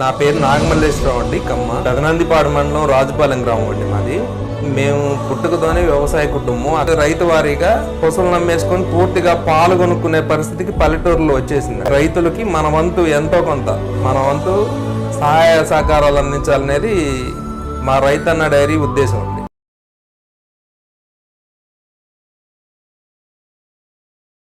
నా పేరు నాగమల్లేశ్వరరావు అండి, కమ్మ. పెదనందిపాడు మండలం రాజుపాలెం గ్రామం అండి మాది. మేము పుట్టుకతోనే వ్యవసాయ కుటుంబం. అది రైతు వారీగా పశువులు నమ్మేసుకొని పూర్తిగా పాలు కొనుక్కునే పరిస్థితికి పల్లెటూరులో వచ్చేసింది. రైతులకి మన వంతు ఎంతో కొంత, మన వంతు సహాయ సహకారాలు అందించాలనేది మా రైతన్న డైరీ ఉద్దేశం.